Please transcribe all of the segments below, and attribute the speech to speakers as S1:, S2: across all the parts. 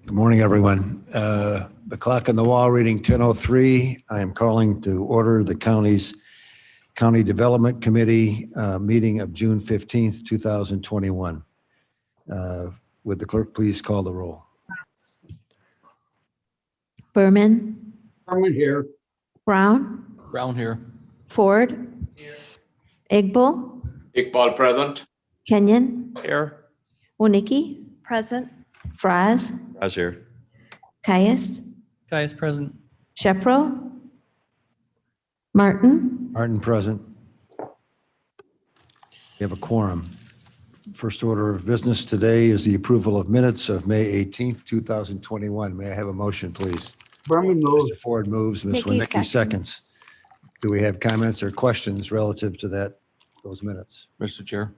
S1: Good morning, everyone. The clock on the wall reading 10:03. I am calling to order the County Development Committee meeting of June 15th, 2021. Would the clerk please call the roll?
S2: Berman,
S3: Berman here.
S2: Brown,
S4: Brown here.
S2: Ford, Iqbal,
S3: Iqbal present.
S2: Kenyon,
S4: Here.
S2: Wonicky,
S5: Present.
S2: Fraz,
S4: As here.
S2: Caius,
S4: Guys present.
S2: Shepro, Martin,
S1: Martin present. We have a quorum. First order of business today is the approval of minutes of May 18th, 2021. May I have a motion, please?
S3: Berman moves.
S1: Mr. Ford moves, Ms.
S5: Nicky
S1: Winicky
S5: seconds.
S1: seconds. Do we have comments or questions relative to those minutes?
S4: Mr. Chair,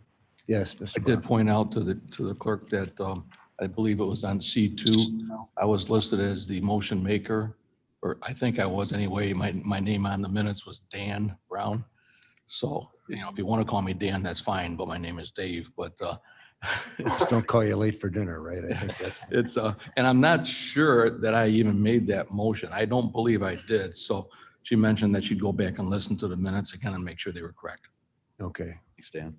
S1: Yes,
S4: I
S1: Mr.
S4: did
S1: Brown.
S4: point out to the clerk that I believe it was on C2. I was listed as the motion maker, or I think I was anyway. My name on the minutes was Dan Brown. So, if you want to call me Dan, that's fine, but my name is Dave. But
S1: Just don't call you late for dinner, right? I think that's,
S4: it's, and I'm not sure that I even made that motion. I don't believe I did. So she mentioned that she'd go back and listen to the minutes again and make sure they were correct.
S1: okay.
S4: Thanks, Dan.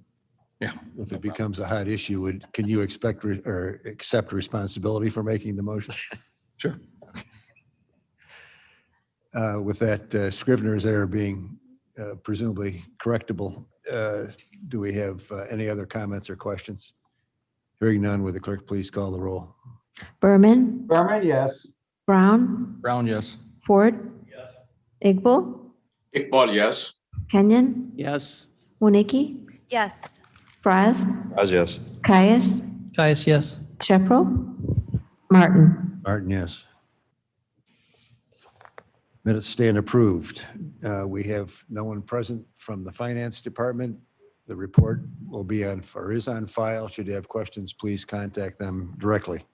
S4: Yeah.
S1: If it becomes a hot issue, can you expect or accept responsibility for making the motion?
S4: Sure.
S1: With that Scrivener's error being presumably correctable, do we have any other comments or questions? Hearing none, would the clerk please call the roll?
S2: Berman,
S3: Berman, yes.
S2: Brown,
S4: Brown, yes.
S2: Ford, Iqbal,
S3: Iqbal, yes.
S2: Kenyon,
S4: Yes.
S2: Wonicky,
S5: Yes.
S2: Fraz,
S4: As yes.
S2: Caius,
S4: Guys, yes.
S2: Shepro, Martin.
S1: Martin, yes. Minutes stand approved. We have no one present from the Finance Department. The report will be on, or is on file. Should you have questions, please contact them directly.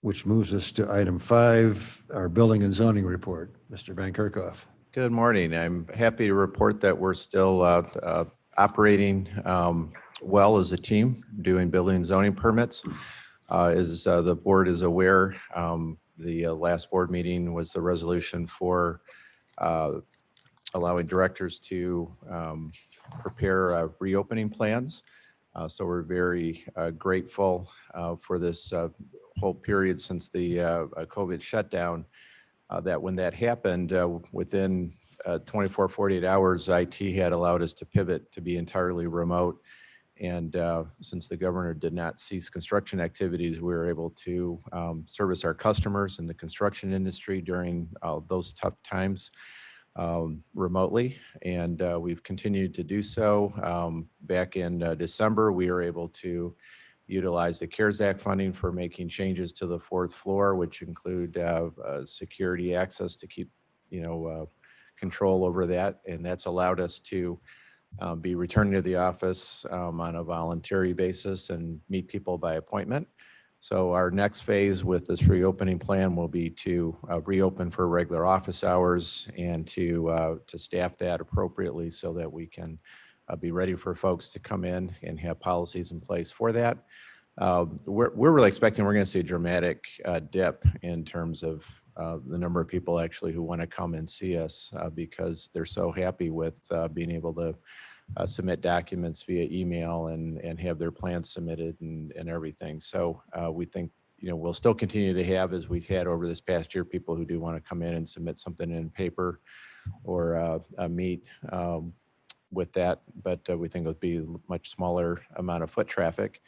S1: Which moves us to item 5, our Building and Zoning Report. Mr. Van Kerkhoff.
S6: Good morning. I'm happy to report that we're still operating well as a team, doing building and zoning permits. As the board is aware, the last board meeting was the resolution for allowing directors to prepare reopening plans. So we're very grateful for this whole period since the COVID shutdown, that when that happened, within 24, 48 hours, IT had allowed us to pivot to be entirely remote. And since the governor did not cease construction activities, we were able to service our customers in the construction industry during those tough times remotely. And we've continued to do so. Back in December, we were able to utilize the CARES Act funding for making changes to the 4th floor, which include security access to keep, control over that. And that's allowed us to be returning to the office on a voluntary basis and meet people by appointment. So our next phase with this reopening plan will be to reopen for regular office hours and to staff that appropriately so that we can be ready for folks to come in and have policies in place for that. We're really expecting we're going to see a dramatic dip in terms of the number of people actually who want to come and see us because they're so happy with being able to submit documents via email and have their plans submitted and everything. So we think, we'll still continue to have, as we've had over this past year, people who do want to come in and submit something in paper or meet with that, but we think it'll be a much smaller amount of foot traffic.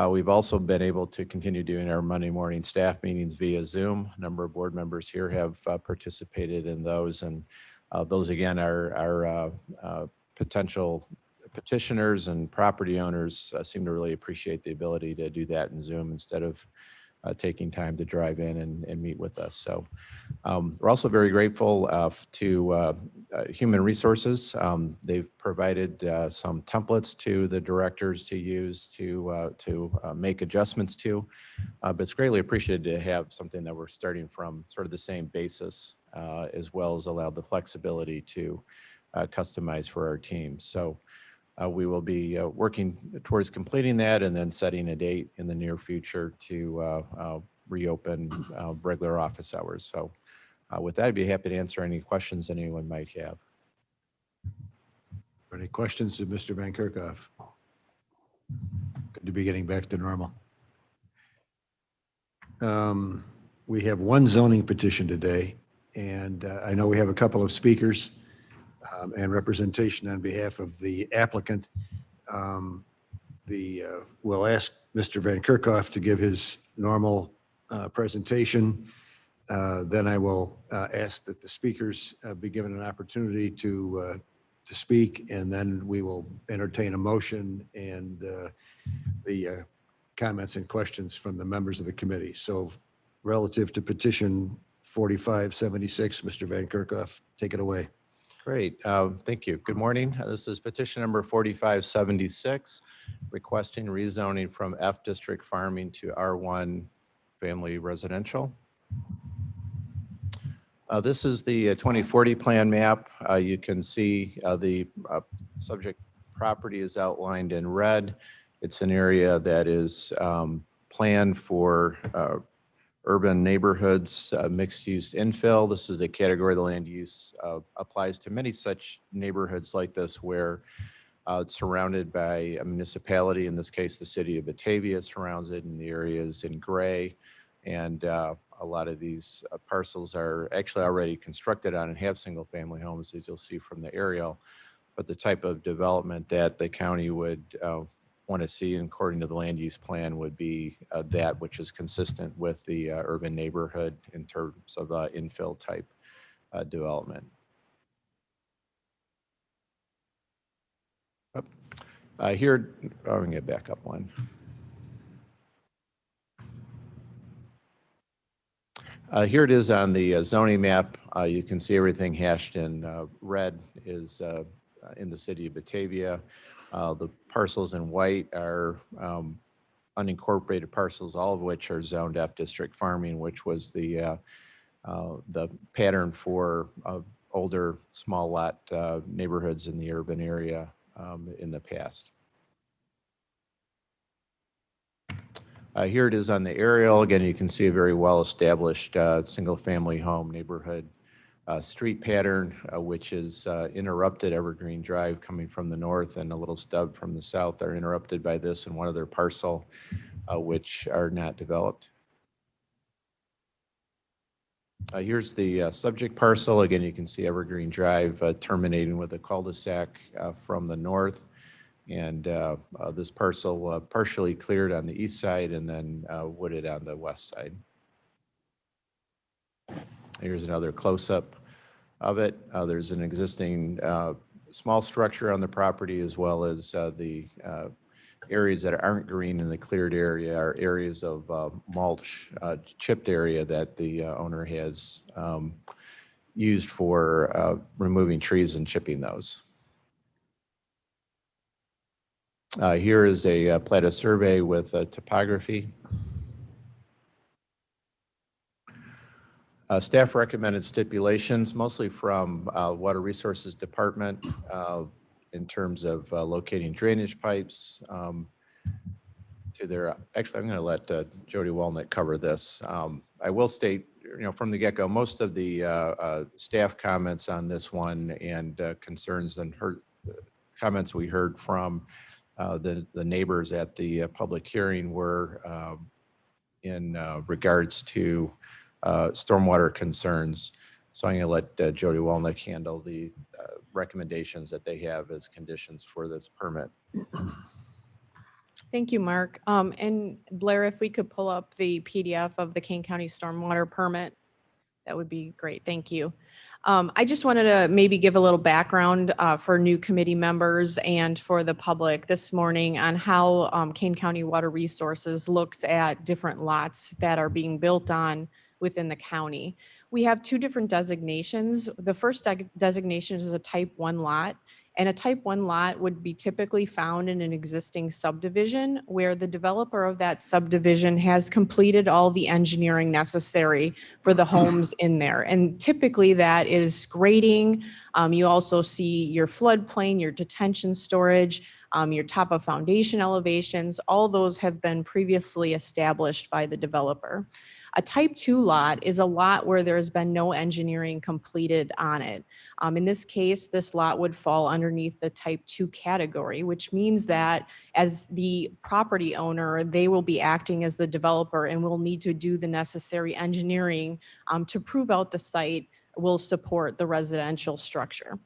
S6: We've also been able to continue doing our Monday morning staff meetings via Zoom. A number of board members here have participated in those, and those again are potential petitioners and property owners seem to really appreciate the ability to do that in Zoom instead of taking time to drive in and meet with us. So we're also very grateful to Human Resources. They've provided some templates to the directors to use to make adjustments to, but it's greatly appreciated to have something that we're starting from sort of the same basis, as well as allow the flexibility to customize for our team. So we will be working towards completing that and then setting a date in the near future to reopen regular office hours. So with that, I'd be happy to answer any questions anyone might have.
S1: Any questions of Mr. Van Kerkhoff? Good to be getting back to normal. We have one zoning petition today, and I know we have a couple of speakers and representation on behalf of the applicant. We'll ask Mr. Van Kerkhoff to give his normal presentation. Then I will ask that the speakers be given an opportunity to speak, and then we will entertain a motion and the comments and questions from the members of the committee. So relative to petition 4576, Mr. Van Kerkhoff, take it away.
S6: Great. Thank you. Good morning. This is petition number 4576, requesting rezoning from F District Farming to R1 Family Residential. This is the 2040 plan map. You can see the subject property is outlined in red. It's an area that is planned for urban neighborhoods, mixed-use infill. This is a category of the land use applies to many such neighborhoods like this where it's surrounded by a municipality. In this case, the city of Batavia surrounds it, and the area is in gray. And a lot of these parcels are actually already constructed on and have single-family homes, as you'll see from the aerial. But the type of development that the county would want to see, according to the land use plan, would be that which is consistent with the urban neighborhood in terms of infill type development. Here, I'm going to get back up one. Here it is on the zoning map. You can see everything hashed in red is in the city of Batavia. The parcels in white are unincorporated parcels, all of which are zoned F District Farming, which was the pattern for older small lot neighborhoods in the urban area in the past. Here it is on the aerial. Again, you can see a very well-established single-family home neighborhood street pattern, which is interrupted. Evergreen Drive coming from the north and a little stub from the south are interrupted by this and one other parcel, which are not developed. Here's the subject parcel. Again, you can see Evergreen Drive terminating with a cul-de-sac from the north. And this parcel partially cleared on the east side and then wooded on the west side. Here's another close-up of it. There's an existing small structure on the property, as well as the areas that aren't green in the cleared area are areas of mulch, chipped area that the owner has used for removing trees and chipping those. Here is a plat survey with topography. Staff recommended stipulations, mostly from Water Resources Department in terms of locating drainage pipes to their, actually, I'm going to let Jody Walnut cover this. I will state, from the get-go, most of the staff comments on this one and concerns and comments we heard from the neighbors at the public hearing were in regards to stormwater concerns. So I'm going to let Jody Walnut handle the recommendations that they have as conditions for this permit.
S5: Thank you, Mark. And Blair, if we could pull up the PDF of the Kane County Stormwater Permit, that would be great. Thank you. I just wanted to maybe give a little background for new committee members and for the public this morning on how Kane County Water Resources looks at different lots that are being built on within the county. We have two different designations. The first designation is a type 1 lot, and a type 1 lot would be typically found in an existing subdivision where the developer of that subdivision has completed all the engineering necessary for the homes in there. And typically that is grading. You also see your floodplain, your detention storage, your top of foundation elevations, all those have been previously established by the developer. A type 2 lot is a lot where there's been no engineering completed on it. In this case, this lot would fall underneath the type 2 category, which means that as the property owner, they will be acting as the developer and will need to do the necessary engineering to prove out the site will support the residential structure.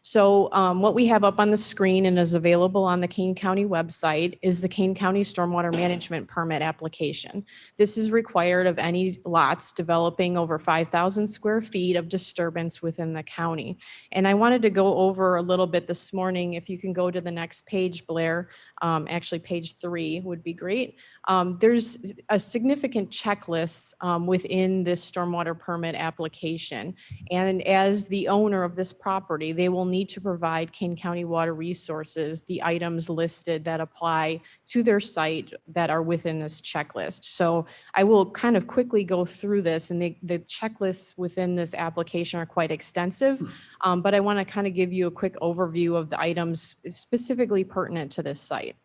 S5: So what we have up on the screen and is available on the Kane County website is the Kane County Stormwater Management Permit application. This is required of any lots developing over 5,000 square feet of disturbance within the county. And I wanted to go over a little bit this morning. If you can go to the next page, Blair, actually page 3 would be great. There's a significant checklist within this stormwater permit application. And as the owner of this property, they will need to provide Kane County Water Resources the items listed that apply to their site that are within this checklist. So I will kind of quickly go through this, and the checklists within this application are quite extensive, but I want to kind of give you a quick overview of the items specifically pertinent to this site.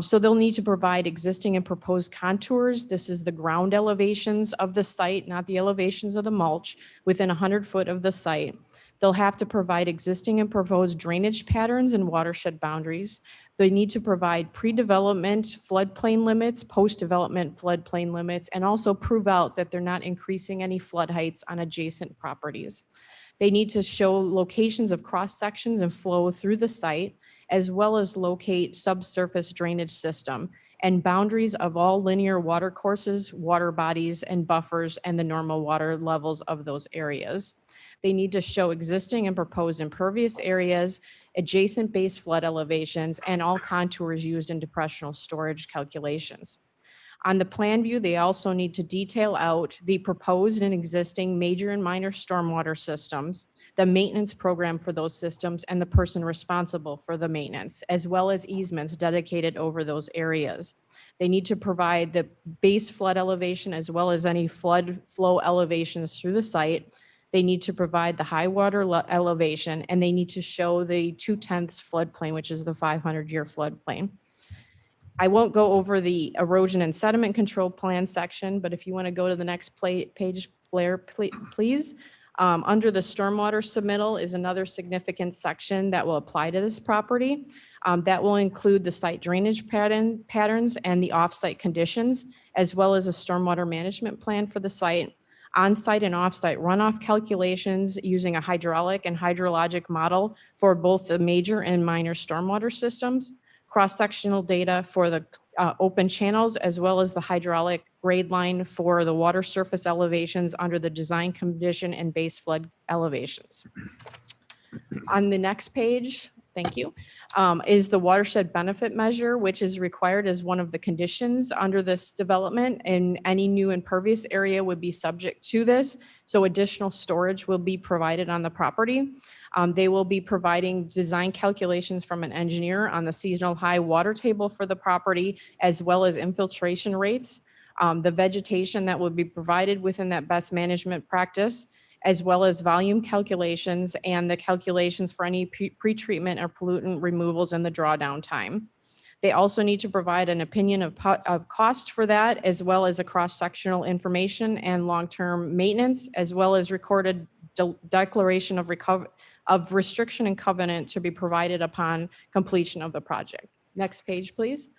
S5: So they'll need to provide existing and proposed contours. This is the ground elevations of the site, not the elevations of the mulch, within 100 foot of the site. They'll have to provide existing and proposed drainage patterns and watershed boundaries. They need to provide pre-development floodplain limits, post-development floodplain limits, and also prove out that they're not increasing any flood heights on adjacent properties. They need to show locations of cross sections and flow through the site, as well as locate subsurface drainage system and boundaries of all linear water courses, water bodies, and buffers, and the normal water levels of those areas. They need to show existing and proposed impervious areas, adjacent base flood elevations, and all contours used in depressional storage calculations. On the plan view, they also need to detail out the proposed and existing major and minor stormwater systems, the maintenance program for those systems, and the person responsible for the maintenance, as well as easements dedicated over those areas. They need to provide the base flood elevation as well as any flood flow elevations through the site. They need to provide the high water elevation, and they need to show the 2/10 floodplain, which is the 500-year floodplain. I won't go over the erosion and sediment control plan section, but if you want to go to the next page, Blair, please. Under the stormwater submittal is another significant section that will apply to this property. That will include the site drainage patterns and the off-site conditions, as well as a stormwater management plan for the site, on-site and off-site runoff calculations using a hydraulic and hydrologic model for both the major and minor stormwater systems, cross-sectional data for the open channels, as well as the hydraulic grade line for the water surface elevations under the design condition and base flood elevations. On the next page, thank you, is the watershed benefit measure, which is required as one of the conditions under this development, and any new impervious area would be subject to this. So additional storage will be provided on the property. They will be providing design calculations from an engineer on the seasonal high water table for the property, as well as infiltration rates, the vegetation that will be provided within that best management practice, as well as volume calculations and the calculations for any pretreatment or pollutant removals and the drawdown time. They also need to provide an opinion of cost for that, as well as a cross-sectional information and long-term maintenance, as well as recorded declaration of restriction and covenant to be provided upon completion of the project. Next page, please.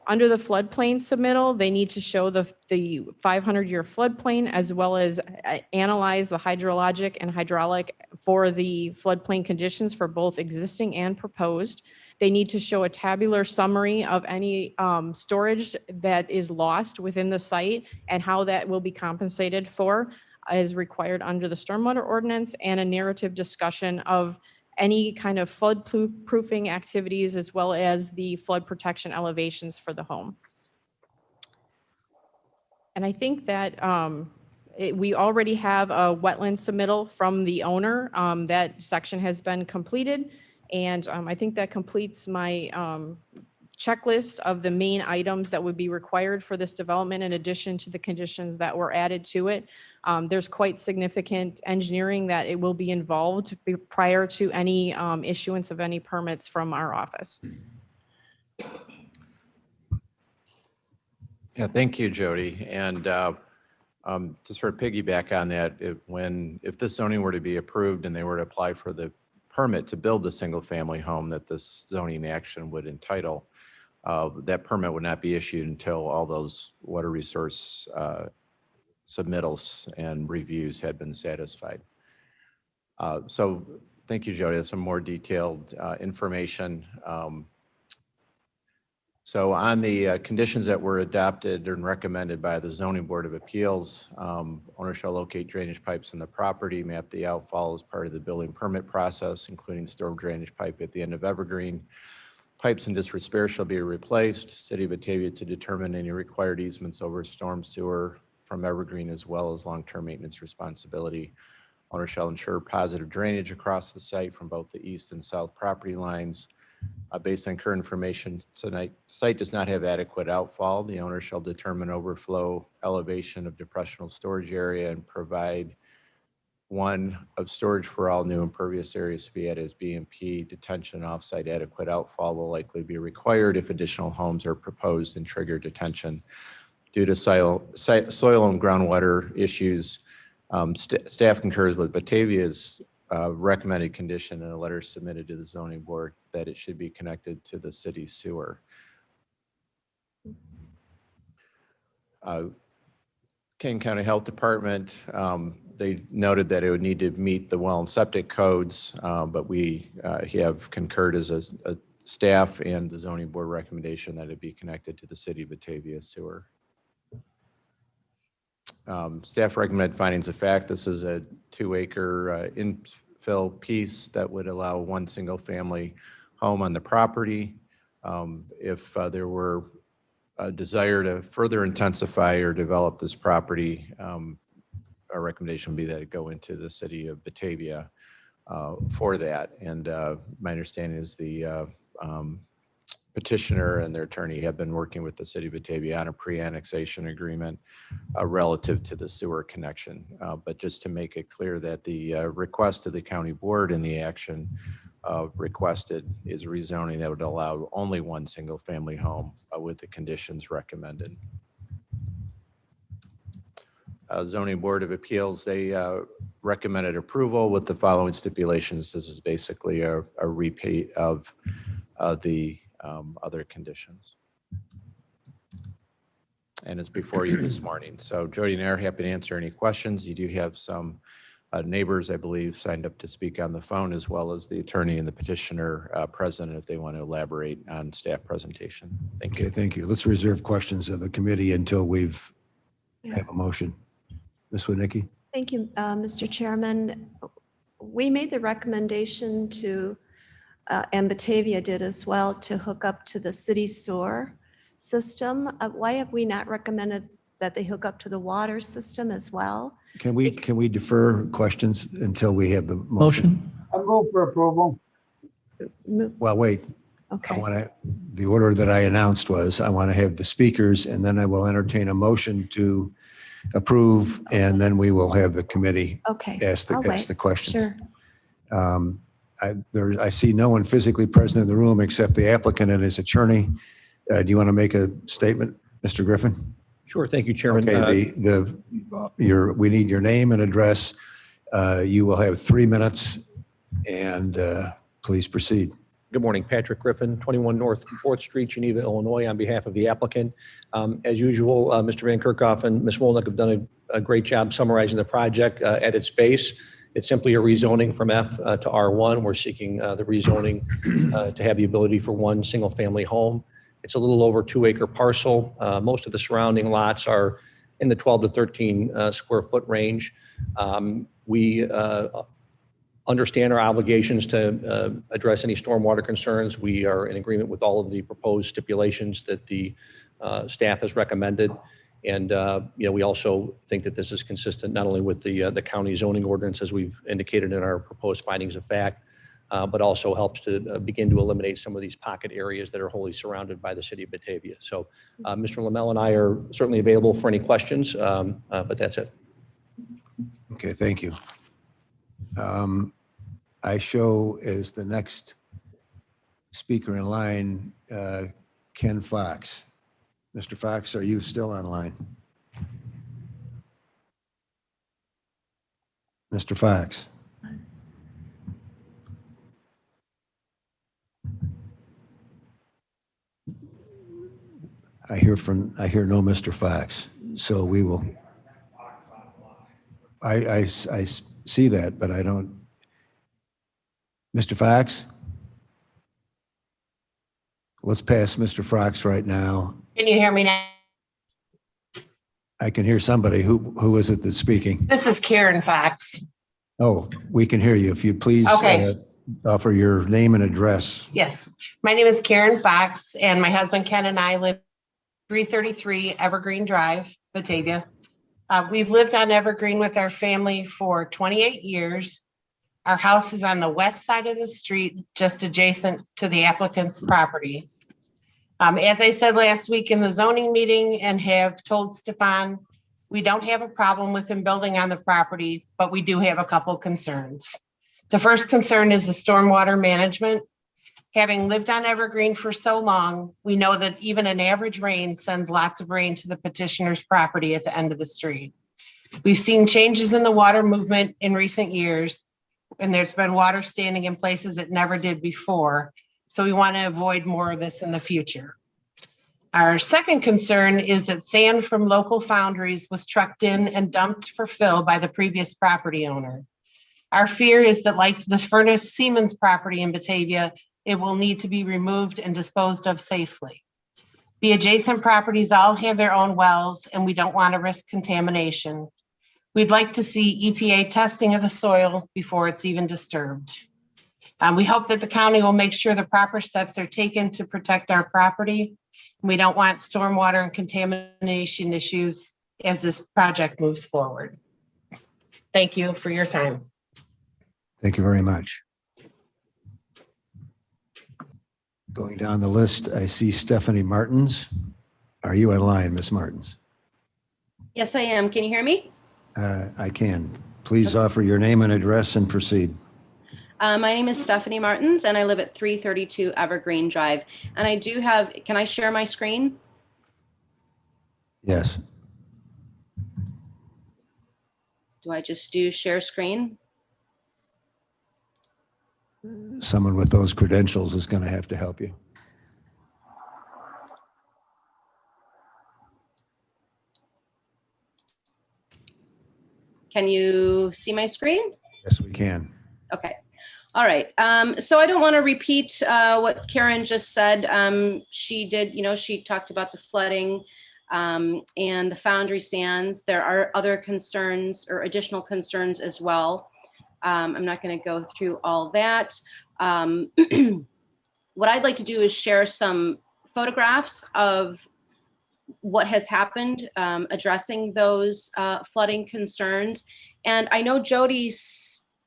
S5: Under the floodplain submittal, they need to show the 500-year floodplain, as well as analyze the hydrologic and hydraulic for the floodplain conditions for both existing and proposed. They need to show a tabular summary of any storage that is lost within the site and how that will be compensated for as required under the stormwater ordinance, and a narrative discussion of any kind of flood proofing activities, as well as the flood protection elevations for the home. And I think that we already have a wetland submittal from the owner. That section has been completed. And I think that completes my checklist of the main items that would be required for this development in addition to the conditions that were added to it. There's quite significant engineering that it will be involved prior to any issuance of any permits from our office.
S6: Yeah, thank you, Jody. And to sort of piggyback on that, if this zoning were to be approved and they were to apply for the permit to build the single-family home that this zoning action would entitle, that permit would not be issued until all those water resource submittals and reviews had been satisfied. So thank you, Jody. That's some more detailed information. So on the conditions that were adopted and recommended by the Zoning Board of Appeals, owner shall locate drainage pipes in the property, map the outfall as part of the building permit process, including storm drainage pipe at the end of Evergreen. Pipes in disrepair shall be replaced. City of Batavia to determine any required easements over storm sewer from Evergreen, as well as long-term maintenance responsibility. Owner shall ensure positive drainage across the site from both the east and south property lines. Based on current information, tonight, site does not have adequate outfall. The owner shall determine overflow elevation of depressional storage area and provide one of storage for all new impervious areas to be added as B&P. Detention offsite adequate outfall will likely be required if additional homes are proposed and trigger detention. Due to soil and groundwater issues, staff concurs with Batavia's recommended condition in a letter submitted to the zoning board that it should be connected to the city sewer. King County Health Department, they noted that it would need to meet the well and septic codes, but we have concurred as a staff and the zoning board recommendation that it be connected to the city of Batavia sewer. Staff recommended findings of fact. This is a 2-acre infill piece that would allow one single family home on the property. If there were a desire to further intensify or develop this property, our recommendation would be that it go into the city of Batavia for that. And my understanding is the petitioner and their attorney have been working with the city of Batavia on a pre-annexation agreement relative to the sewer connection. But just to make it clear that the request to the county board and the action requested is rezoning that would allow only one single family home with the conditions recommended. Zoning Board of Appeals, they recommended approval with the following stipulations. This is basically a repeat of the other conditions. And it's before you this morning. So Jody and I are happy to answer any questions. You do have some neighbors, I believe, signed up to speak on the phone, as well as the attorney and the petitioner present if they want to elaborate on staff presentation. Thank you.
S1: Okay, thank you. Let's reserve questions of the committee until we've have a motion. This one, Nikki?
S7: Thank you, Mr. Chairman. We made the recommendation to, and Batavia did as well, to hook up to the city sewer system. Why have we not recommended that they hook up to the water system as well?
S1: Can we defer questions until we have the motion?
S3: I move for approval.
S1: Well, wait.
S7: Okay,
S1: The order that I announced was I want to have the speakers, and then I will entertain a motion to approve, and then we will have the committee
S7: okay.
S1: ask
S7: I'll
S1: the
S7: wait.
S1: questions.
S7: Sure.
S1: I see no one physically present in the room except the applicant and his attorney. Do you want to make a statement, Mr. Griffin?
S8: Sure, thank you, Chairman.
S1: Okay, we need your name and address. You will have 3 minutes, and please proceed.
S8: Good morning, Patrick Griffin, 21 North 4th Street, Geneva, Illinois, on behalf of the applicant. As usual, Mr. Van Kerkhoff and Ms. Wolnick have done a great job summarizing the project at its base. It's simply a rezoning from F to R1. We're seeking the rezoning to have the ability for one single family home. It's a little over 2-acre parcel. Most of the surrounding lots are in the 12 to 13 square foot range. We understand our obligations to address any stormwater concerns. We are in agreement with all of the proposed stipulations that the staff has recommended. And we also think that this is consistent not only with the county zoning ordinance, as we've indicated in our proposed findings of fact, but also helps to begin to eliminate some of these pocket areas that are wholly surrounded by the city of Batavia. So Mr. Lamel and I are certainly available for any questions, but that's it.
S1: Okay, thank you. I show as the next speaker in line, Ken Fox. Mr. Fox, are you still online? Mr. Fox? I hear no Mr. Fox, so we will. I see that, but I don't. Mr. Fox? Let's pass Mr. Fox right now.
S9: Can you hear me now?
S1: I can hear somebody. Who is it that's speaking?
S9: This is Karen Fox.
S1: Oh, we can hear you. If you'd please
S9: Okay.
S1: Offer your name and address.
S9: Yes, my name is Karen Fox, and my husband Ken and I live 333 Evergreen Drive, Batavia. We've lived on Evergreen with our family for 28 years. Our house is on the west side of the street, just adjacent to the applicant's property. As I said last week in the zoning meeting and have told Stefan, we don't have a problem with him building on the property, but we do have a couple concerns. The first concern is the stormwater management. Having lived on Evergreen for so long, we know that even an average rain sends lots of rain to the petitioner's property at the end of the street. We've seen changes in the water movement in recent years, and there's been water standing in places it never did before. So we want to avoid more of this in the future. Our second concern is that sand from local foundries was trucked in and dumped for fill by the previous property owner. Our fear is that, like the Furnace Siemens property in Batavia, it will need to be removed and disposed of safely. The adjacent properties all have their own wells, and we don't want to risk contamination. We'd like to see EPA testing of the soil before it's even disturbed. We hope that the county will make sure the proper steps are taken to protect our property. We don't want stormwater and contamination issues as this project moves forward. Thank you for your time.
S1: Thank you very much. Going down the list, I see Stephanie Martins. Are you online, Ms. Martins?
S10: Yes, I am. Can you hear me?
S1: I can. Please offer your name and address and proceed.
S10: My name is Stephanie Martins, and I live at 332 Evergreen Drive. And I do have, can I share my screen?
S1: Yes.
S10: Do I just do share screen?
S1: Someone with those credentials is going to have to help you.
S10: Can you see my screen?
S1: Yes, we can.
S10: Okay. All right. So I don't want to repeat what Karen just said. She did, she talked about the flooding and the foundry sands. There are other concerns or additional concerns as well. I'm not going to go through all that. What I'd like to do is share some photographs of what has happened addressing those flooding concerns. And I know Jody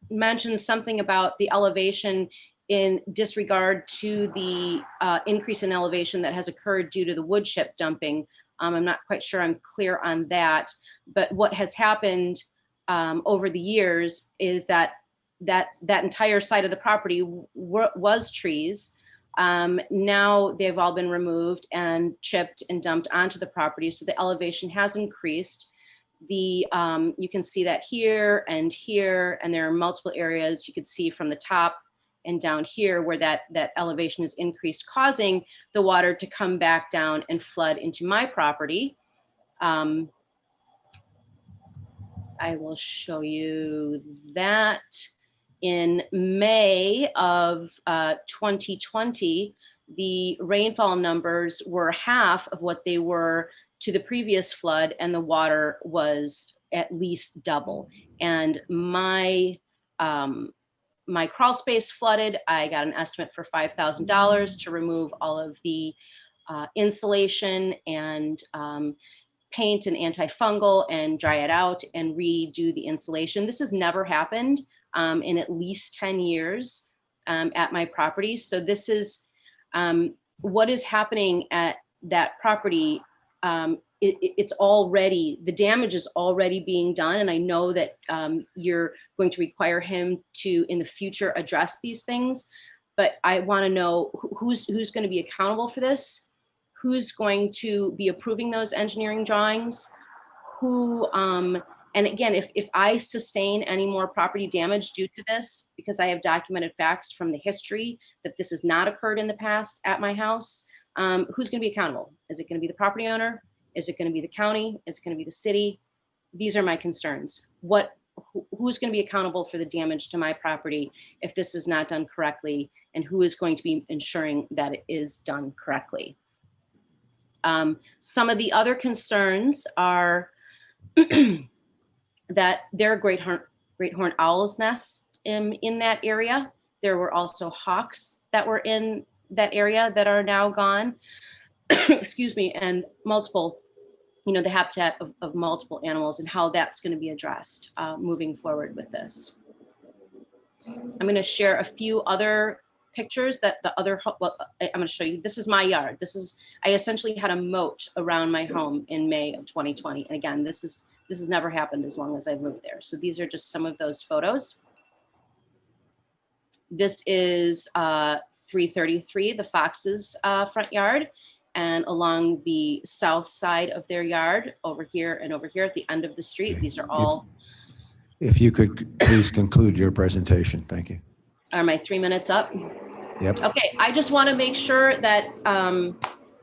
S10: mentioned something about the elevation in disregard to the increase in elevation that has occurred due to the wood chip dumping. I'm not quite sure I'm clear on that, but what has happened over the years is that entire side of the property was trees. Now they've all been removed and chipped and dumped onto the property, so the elevation has increased. You can see that here, and there are multiple areas you could see from the top and down here where that elevation is increased, causing the water to come back down and flood into my property. I will show you that. In May of 2020, the rainfall numbers were half of what they were to the previous flood, and the water was at least double. And my crawl space flooded. I got an estimate for $5,000 to remove all of the insulation and paint and antifungal and dry it out and redo the insulation. This has never happened in at least 10 years. at my property. So this is what is happening at that property. It's already, the damage is already being done. And I know that you're going to require him to, in the future, address these things. But I want to know who's going to be accountable for this, who's going to be approving those engineering drawings, who, and again, if I sustain any more property damage due to this, because I have documented facts from the history that this has not occurred in the past at my house, who's going to be accountable? Is it going to be the property owner? Is it going to be the county? Is it going to be the city? These are my concerns. Who's going to be accountable for the damage to my property if this is not done correctly, and who is going to be ensuring that it is done correctly? Some of the other concerns are that there are great horned owls nests in that area. There were also hawks that were in that area that are now gone. Excuse me, and multiple, the habitat of multiple animals, and how that's going to be addressed moving forward with this. I'm going to share a few other pictures that I'm going to show you. This is my yard. I essentially had a moat around my home in May of 2020. And again, this has never happened as long as I've lived there. So these are just some of those photos. This is 333, the Fox's front yard. And along the south side of their yard, over here and over here at the end of the street, these are all.
S1: If you could please conclude your presentation. Thank you.
S10: Are my 3 minutes up?
S1: Yep.
S10: Okay, I just want to make sure that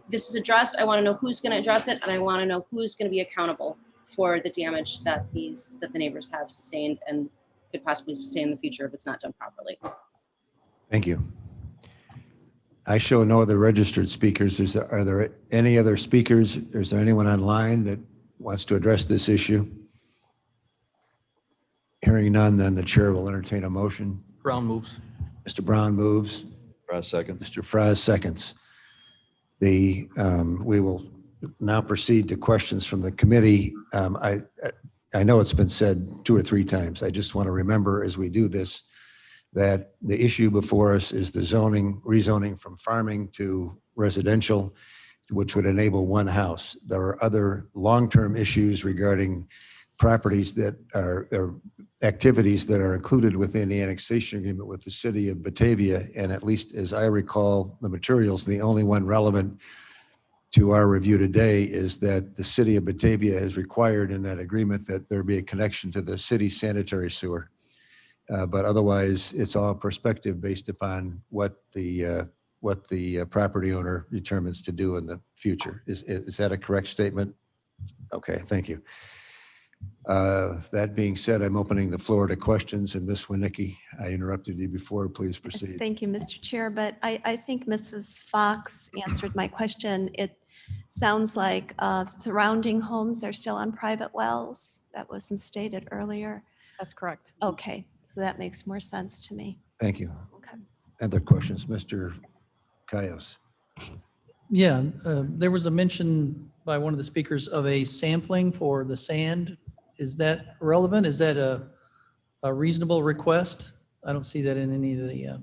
S10: this is addressed. I want to know who's going to address it, and I want to know who's going to be accountable for the damage that the neighbors have sustained and could possibly sustain in the future if it's not done properly.
S1: Thank you. I show no other registered speakers. Are there any other speakers? Is there anyone online that wants to address this issue? Hearing none, then the chair will entertain a motion.
S4: Brown moves.
S1: Mr. Brown moves.
S6: Fraz seconds.
S1: Mr. Fraz seconds. We will now proceed to questions from the committee. I know it's been said 2 or 3 times. I just want to remember as we do this that the issue before us is the rezoning from farming to residential, which would enable one house. There are other long-term issues regarding properties that are activities that are included within the annexation agreement with the city of Batavia. And at least as I recall the materials, the only one relevant to our review today is that the city of Batavia has required in that agreement that there be a connection to the city sanitary sewer. But otherwise, it's all perspective based upon what the property owner determines to do in the future. Is that a correct statement? Okay, thank you. That being said, I'm opening the floor to questions. And Ms. Winicki, I interrupted you before. Please proceed.
S7: Thank you, Mr. Chair, but I think Mrs. Fox answered my question. It sounds like surrounding homes are still on private wells. That wasn't stated earlier.
S5: That's correct.
S7: Okay, so that makes more sense to me.
S1: Thank you.
S7: Okay.
S1: Other questions, Mr. Cayos?
S11: Yeah, there was a mention by one of the speakers of a sampling for the sand. Is that relevant? Is that a reasonable request? I don't see that in any of the.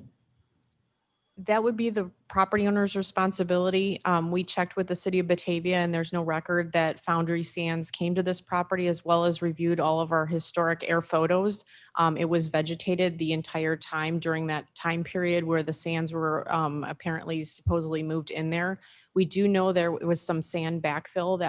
S5: That would be the property owner's responsibility. We checked with the city of Batavia, and there's no record that Foundry Sands came to this property, as well as reviewed all of our historic air photos. It was vegetated the entire time during that time period where the sands were apparently supposedly moved in there. We do know there was some sand backfill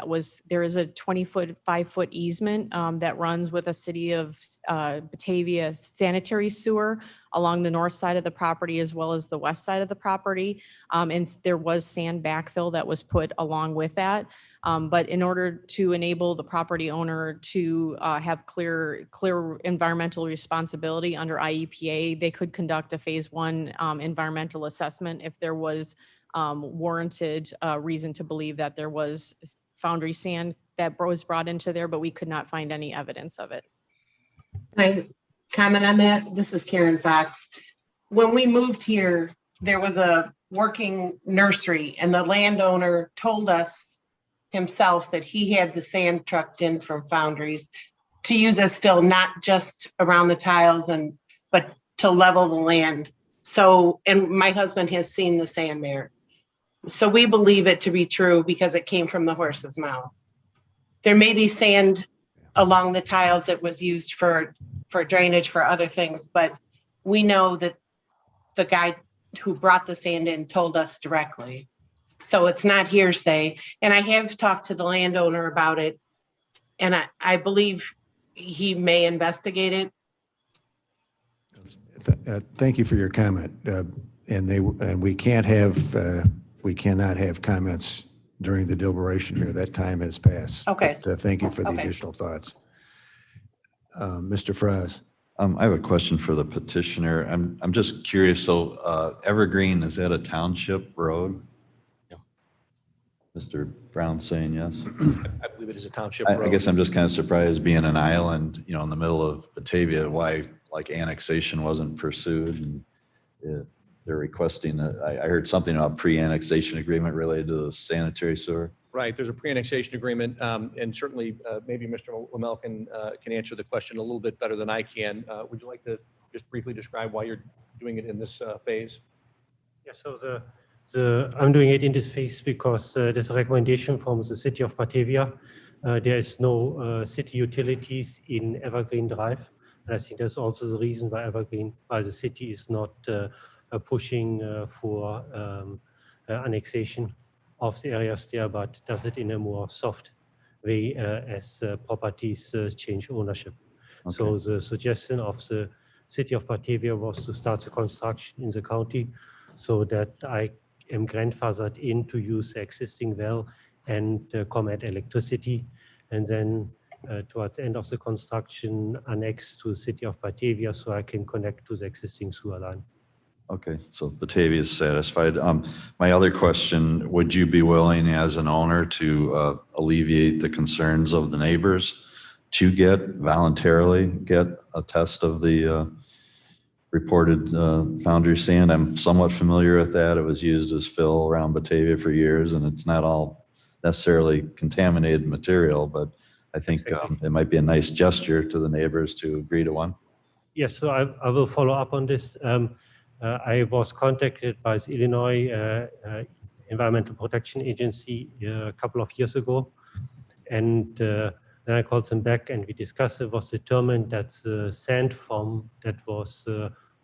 S5: there is a 20-foot, 5-foot easement that runs with a city of Batavia sanitary sewer along the north side of the property as well as the west side of the property. And there was sand backfill that was put along with that. But in order to enable the property owner to have clear environmental responsibility under IEPA, they could conduct a phase 1 environmental assessment if there was warranted reason to believe that there was Foundry sand that was brought into there, but we could not find any evidence of it.
S9: Can I comment on that? This is Karen Fox. When we moved here, there was a working nursery, and the landowner told us himself that he had the sand trucked in from Foundries to use as fill, not just around the tiles but to level the land. So, and my husband has seen the sand there. So we believe it to be true because it came from the horse's mouth. There may be sand along the tiles that was used for drainage for other things, but we know that the guy who brought the sand in told us directly. So it's not hearsay. And I have talked to the landowner about it. And I believe he may investigate it.
S1: Thank you for your comment. And we cannot have comments during the deliberation here. That time has passed.
S9: Okay.
S1: But, thank you for the
S9: Okay.
S1: additional thoughts. Mr. Fraz.
S12: I have a question for the petitioner. I'm just curious, so Evergreen, is that a township road?
S4: Yeah.
S12: Mr. Brown saying yes?
S8: I believe it is a township
S12: I
S8: road.
S12: guess I'm just kind of surprised being an island, in the middle of Batavia, why like annexation wasn't pursued. And they're requesting, I heard something about pre-annexation agreement related to the sanitary sewer.
S8: Right, there's a pre-annexation agreement, and certainly maybe Mr. Lamel can answer the question a little bit better than I can. Would you like to just briefly describe why you're doing it in this phase?
S13: Yeah, so I'm doing it in this phase because there's a recommendation from the city of Batavia. There is no city utilities in Evergreen Drive. And I think that's also the reason why the city is not pushing for annexation of the areas there, but does it in a more soft way as properties change ownership.
S12: Okay.
S13: So the suggestion of the city of Batavia was to start the construction in the county so that I am grandfathered in to use the existing well and come at electricity. And then towards the end of the construction, annex to the city of Batavia so I can connect to the existing sewer line.
S12: Okay, so Batavia is satisfied. My other question, would you be willing as an owner to alleviate the concerns of the neighbors to voluntarily get a test of the reported foundry sand? I'm somewhat familiar with that. It was used as fill around Batavia for years, and it's not all necessarily contaminated material, but I think it might be a nice gesture to the neighbors to agree to one.
S13: Yes, so I will follow up on this. I was contacted by the Illinois Environmental Protection Agency a couple of years ago, and then I called them back and we discussed. It was determined that the sand from that was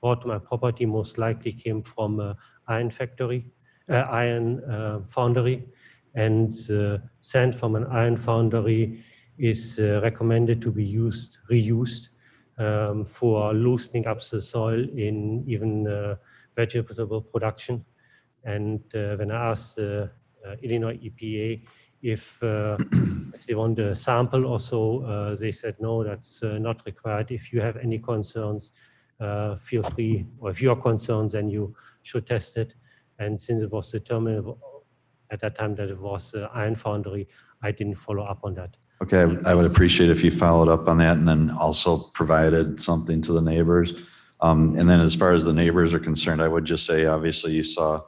S13: brought to my property most likely came from an iron factory, iron foundry, and sand from an iron foundry is recommended to be reused for loosening up the soil in even vegetable production. And when I asked the Illinois EPA if they want a sample or so, they said, no, that's not required. If you have any concerns, feel free, or if you are concerned, then you should test it. And since it was determined at that time that it was iron foundry, I didn't follow up on that.
S12: Okay, I would appreciate if you followed up on that and then also provided something to the neighbors. And then as far as the neighbors are concerned, I would just say, obviously you saw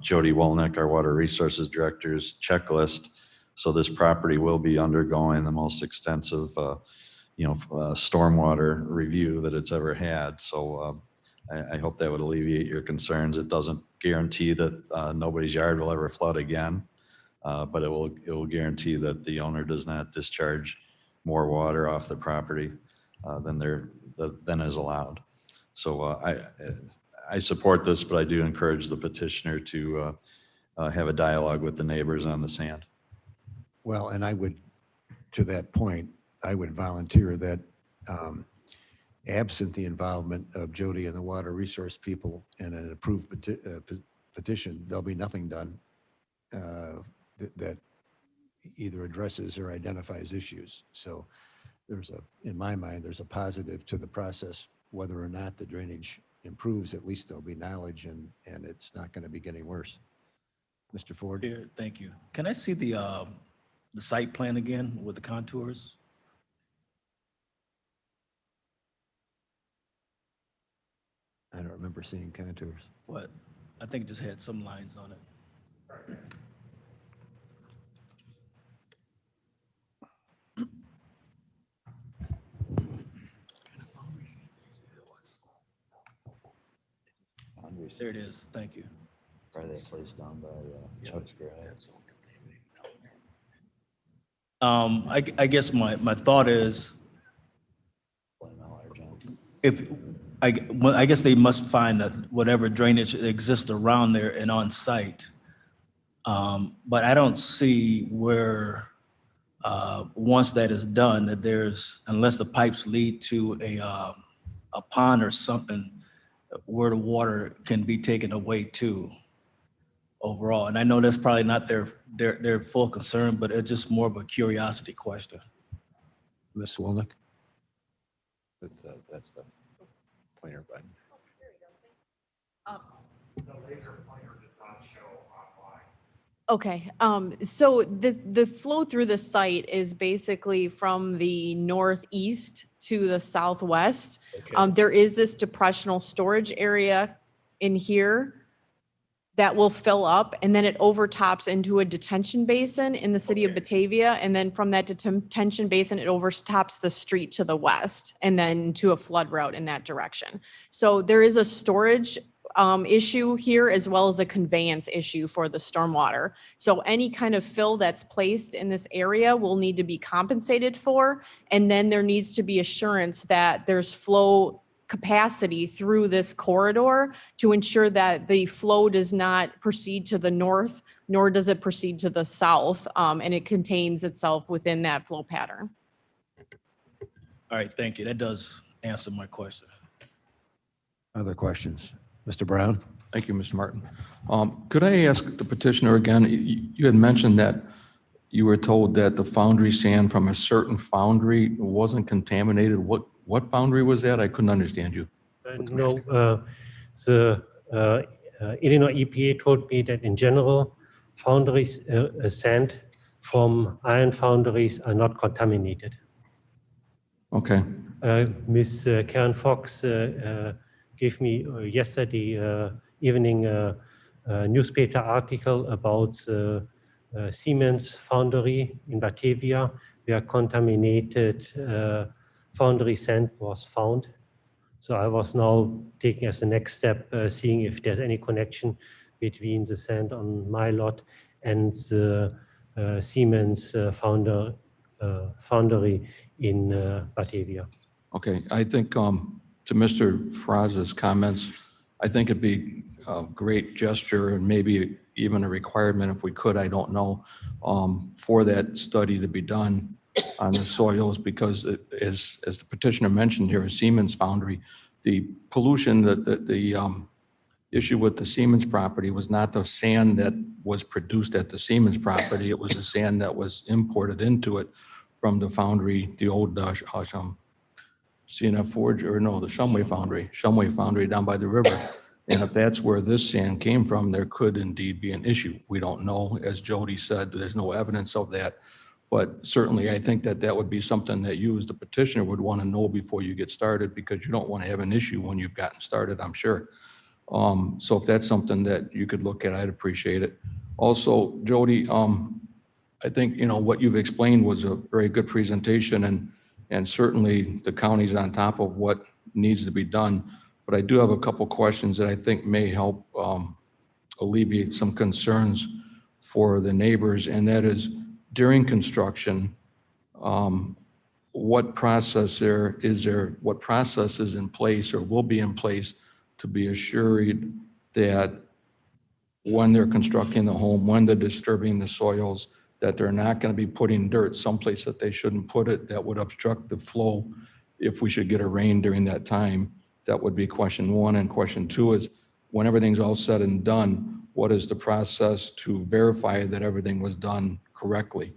S12: Jody Wolnick, our Water Resources Director's checklist. So this property will be undergoing the most extensive, stormwater review that it's ever had. So I hope that would alleviate your concerns. It doesn't guarantee that nobody's yard will ever flood again. But it will guarantee that the owner does not discharge more water off the property than is allowed. So I support this, but I do encourage the petitioner to have a dialogue with the neighbors on the sand.
S1: Well, and I would, to that point, I would volunteer that absent the involvement of Jody and the water resource people in an approved petition, there'll be nothing done that either addresses or identifies issues. So in my mind, there's a positive to the process, whether or not the drainage improves, at least there'll be knowledge and it's not going to be getting worse. Mr. Ford?
S14: Here, thank you. Can I see the site plan again with the contours?
S1: I don't remember seeing contours.
S14: What? I think it just had some lines on it. There it is. Thank you.
S12: Probably that place down by Chuck's garage.
S14: I guess my thought is, if, I guess they must find that whatever drainage exists around there and on site. But I don't see where, once that is done, that there's, unless the pipes lead to a pond or something, where the water can be taken away to overall. And I know that's probably not their full concern, but it's just more of a curiosity question.
S1: Ms. Wolnick?
S6: That's the pointer button.
S5: Okay, so the flow through the site is basically from the northeast to the southwest. There is this depressional storage area in here that will fill up, and then it overtops into a detention basin in the city of Batavia. And then from that detention basin, it overtops the street to the west and then to a flood route in that direction. So there is a storage issue here as well as a conveyance issue for the stormwater. So any kind of fill that's placed in this area will need to be compensated for. And then there needs to be assurance that there's flow capacity through this corridor to ensure that the flow does not proceed to the north, nor does it proceed to the south, and it contains itself within that flow pattern.
S14: All right, thank you. That does answer my question.
S1: Other questions? Mr. Brown?
S4: Thank you, Mr. Martin. Could I ask the petitioner again, you had mentioned that you were told that the foundry sand from a certain foundry wasn't contaminated. What foundry was that? I couldn't understand you.
S13: No, the Illinois EPA told me that in general, foundries, sand from iron foundries are not contaminated.
S4: Okay.
S13: Ms. Karen Fox gave me yesterday evening a newspaper article about Siemens foundry in Batavia, where contaminated foundry sand was found. So I was now taking as the next step, seeing if there's any connection between the sand on my lot and the Siemens foundry in Batavia.
S4: Okay, I think to Mr. Fraz's comments, I think it'd be a great gesture and maybe even a requirement if we could, I don't know, for that study to be done on the soils, because as the petitioner mentioned here, a Siemens foundry, the pollution, the issue with the Siemens property was not the sand that was produced at the Siemens property. It was the sand that was imported into it from the foundry, the old CNF Forge, or no, the Shumway foundry down by the river. And if that's where this sand came from, there could indeed be an issue. We don't know. As Jody said, there's no evidence of that. But certainly, I think that that would be something that you as the petitioner would want to know before you get started, because you don't want to have an issue when you've gotten started, I'm sure. So if that's something that you could look at, I'd appreciate it. Also, Jody, I think, you know, what you've explained was a very good presentation, and certainly the county's on top of what needs to be done. But I do have a couple questions that I think may help alleviate some concerns for the neighbors, and that is, during construction, what process what process is in place or will be in place to be assured that when they're constructing the home, when they're disturbing the soils, that they're not going to be putting dirt someplace that they shouldn't put it, that would obstruct the flow if we should get a rain during that time? That would be question one. And question two is, when everything's all said and done, what is the process to verify that everything was done correctly?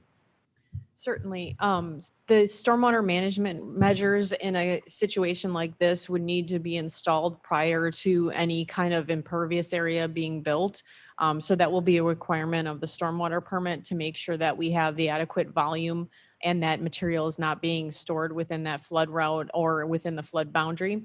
S5: Certainly. The stormwater management measures in a situation like this would need to be installed prior to any kind of impervious area being built. So that will be a requirement of the stormwater permit to make sure that we have the adequate volume and that material is not being stored within that flood route or within the flood boundary.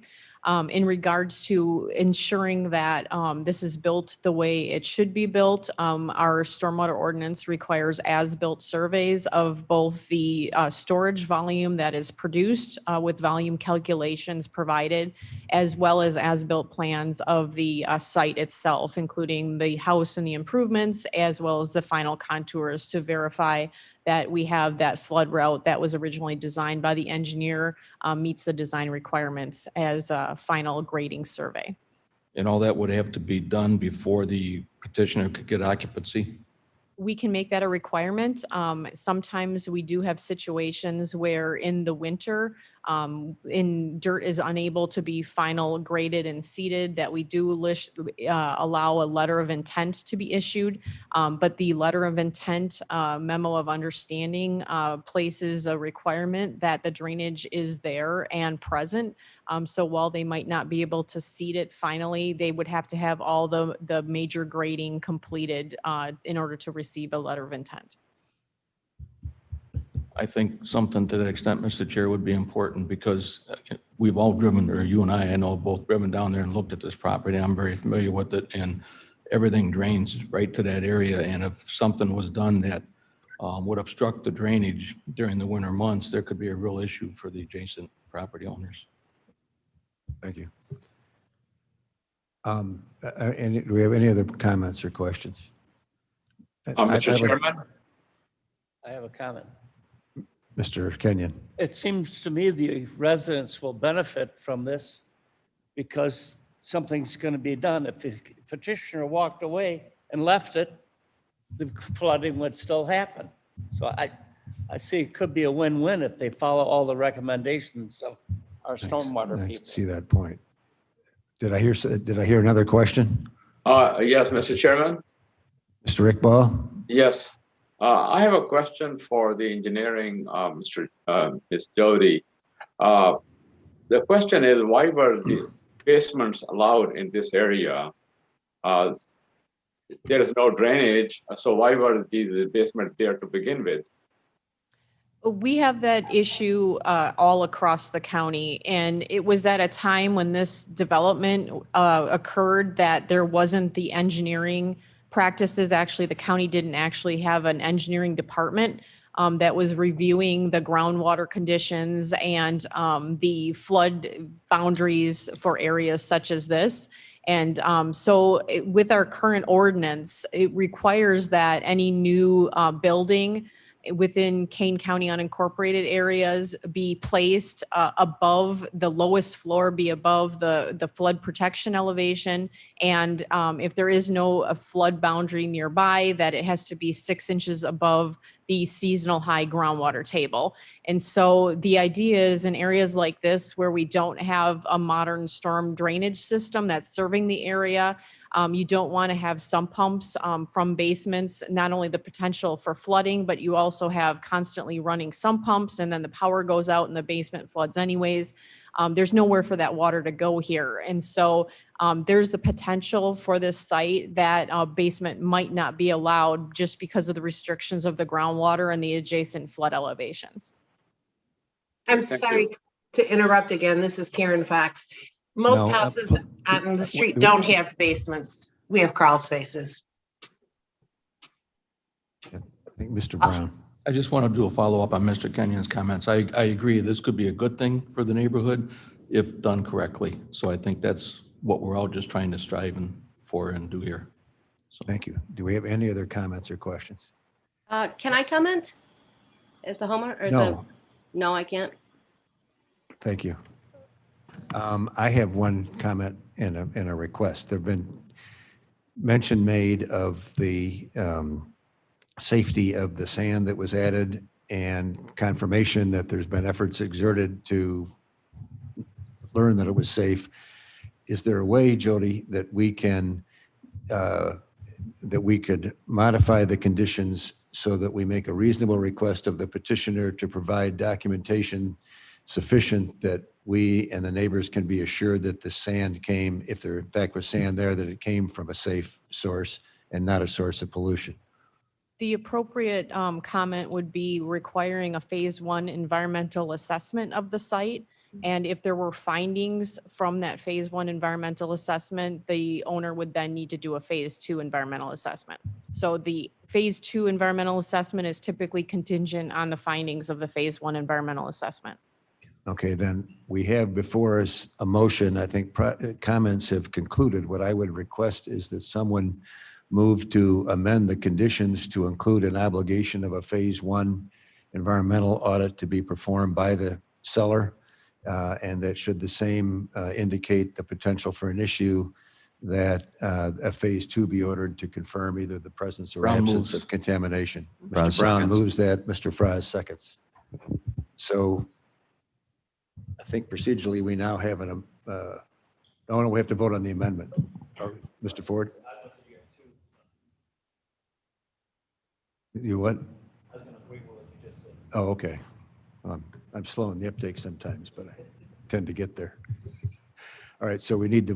S5: In regards to ensuring that this is built the way it should be built, our stormwater ordinance requires as-built surveys of both the storage volume that is produced with volume calculations provided, as well as built plans of the site itself, including the house and the improvements, as well as the final contours to verify that we have that flood route that was originally designed by the engineer meets the design requirements as a final grading survey.
S4: And all that would have to be done before the petitioner could get occupancy?
S5: We can make that a requirement. Sometimes we do have situations where in the winter, dirt is unable to be final graded and seeded, that we do allow a letter of intent to be issued. But the letter of intent memo of understanding places a requirement that the drainage is there and present. So while they might not be able to seed it finally, they would have to have all the major grading completed in order to receive a letter of intent.
S4: I think something to that extent, Mr. Chair, would be important because we've all driven, or you and I know, both driven down there and looked at this property. I'm very familiar with it, and everything drains right to that area. And if something was done that would obstruct the drainage during the winter months, there could be a real issue for the adjacent property owners.
S1: Thank you. And do we have any other comments or questions?
S3: Mr. Chairman,
S15: I have a comment.
S1: Mr. Kenyon.
S15: It seems to me the residents will benefit from this because something's going to be done. If the petitioner walked away and left it, the flooding would still happen. So I see it could be a win-win if they follow all the recommendations of our stormwater
S1: I
S15: people.
S1: see that point. Did I hear another question?
S3: yes, Mr. Chairman.
S1: Mr. Iqbal?
S3: Yes. I have a question for the engineering, Ms. Jody. The question is, why were the basements allowed in this area? There is no drainage, so why were these basements there to begin with?
S5: We have that issue all across the county, and it was at a time when this development occurred that there wasn't the engineering practices. Actually, the county didn't actually have an engineering department that was reviewing the groundwater conditions and the flood boundaries for areas such as this. And with our current ordinance, it requires that any new building within Kane County unincorporated areas be placed above the lowest floor, be above the flood protection elevation. And if there is no flood boundary nearby, that it has to be 6 inches above the seasonal high groundwater table. And so the idea is in areas like this where we don't have a modern storm drainage system that's serving the area, you don't want to have sump pumps from basements, not only the potential for flooding, but you also have constantly running sump pumps, and then the power goes out and the basement floods anyways. There's nowhere for that water to go here. And so there's the potential for this site that basement might not be allowed just because of the restrictions of the groundwater and the adjacent flood elevations.
S9: I'm
S3: Thank
S9: sorry
S3: you.
S9: to interrupt again. This is Karen Fox. Most
S1: No,
S9: houses on the street don't have basements. We have crawl spaces.
S1: I think Mr. Brown.
S4: I just want to do a follow-up on Mr. Kenyon's comments. I agree, this could be a good thing for the neighborhood if done correctly. So I think that's what we're all just trying to strive for and do here. So.
S1: Thank you. Do we have any other comments or questions?
S10: Can I comment as the homeowner? Or
S1: No.
S10: No, I can't.
S1: Thank you. I have one comment and a request. There've been mention made of the safety of the sand that was added and confirmation that there's been efforts exerted to learn that it was safe. Is there a way, Jody, that we can that we could modify the conditions so that we make a reasonable request of the petitioner to provide documentation sufficient that we and the neighbors can be assured that the sand came, if there in fact was sand there, that it came from a safe source and not a source of pollution?
S5: The appropriate comment would be requiring a phase one environmental assessment of the site. And if there were findings from that phase one environmental assessment, the owner would then need to do a phase two environmental assessment. So the phase two environmental assessment is typically contingent on the findings of the phase one environmental assessment.
S1: Okay, then we have before us a motion. I think comments have concluded. What I would request is that someone move to amend the conditions to include an obligation of a phase one environmental audit to be performed by the seller. And that should the same indicate the potential for an issue, that a phase two be ordered to confirm either the presence or
S4: Brown
S1: absence
S4: moves.
S1: of contamination.
S12: Brown
S1: Mr. Brown
S12: seconds.
S1: moves that, Mr. Fries seconds. So I think procedurally, we now have an, oh no, we have to vote on the amendment. Oh, Mr. Ford? You what? Oh, okay. I'm slow in the uptake sometimes, but I tend to get there. All right, so we need